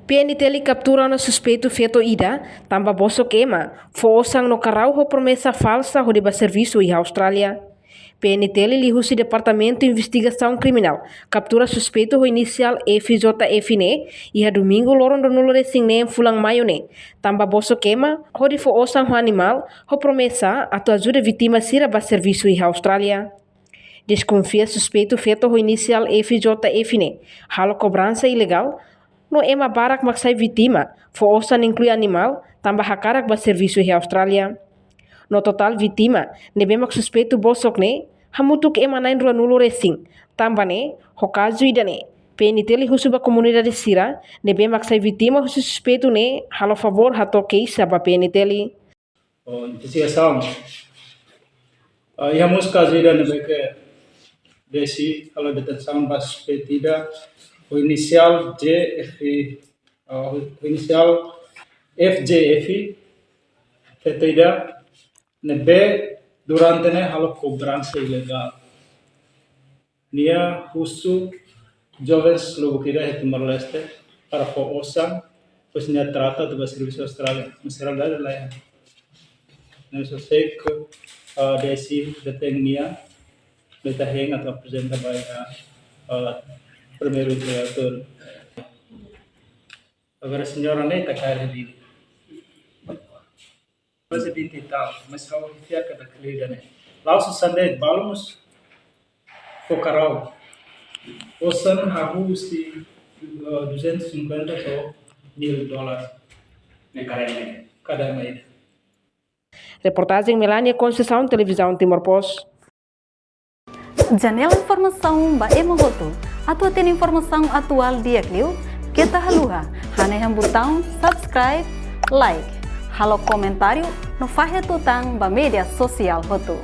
PNT li captura na Suspeitu Feto ida, tamba Bosok ema, foosang no karau ho promessa falsa ho deba Servisu e Austrália. PNT li husi Departamento de Investigação Criminal, captura Suspeitu ho inicial FJF e domingo loron do nulo resing ne fulang maio ne. Tamba Bosok ema, ho di foosang ho animal, ho promessa atu ajuda vítima sira ba Servisu e Austrália. Desconfia Suspeitu Feto ho inicial FJF halo cobrança ilegal, no ema barak maksai vítima, foosan inclui animal, tambah hakarak ba Servisu e Austrália. No total vítima, nebe mak Suspeitu Bosok ne, hamutuk ema nain rua nulo resing, tambah ne, ho Kazu ida ne. PNT li husu ba komunidade sira, nebe maksai vítima husu Suspeitu ne, halo favor hato keisa ba PNT li. Investigação. Ia música ida nebe ke desi kalau detenção ba Suspeitu ida o inicial FJF tetida nebe durante ne halo cobrança ilegal nia husu jovens lubukida de Timor Leste para foosang pois nia trata do Servisu Austrália masyarakat lain não sei que desi deteng nia deteng atau apresenta by primeiro diretor. Agora a senhora nem está cara de quase 20 e tal, mas how fica da querida né? Lá o Sunday balamos focarau. O san habu si 250 ou $1,000 cada mês. Reportagem Melania Conceição, Televisão Timor Post. Janela informação ba emohoto. Atua tem informação atual dia Clio. Kita haluha. Haneham botão subscribe, like. Halo comentário no fahe tutang ba media sosial hoto.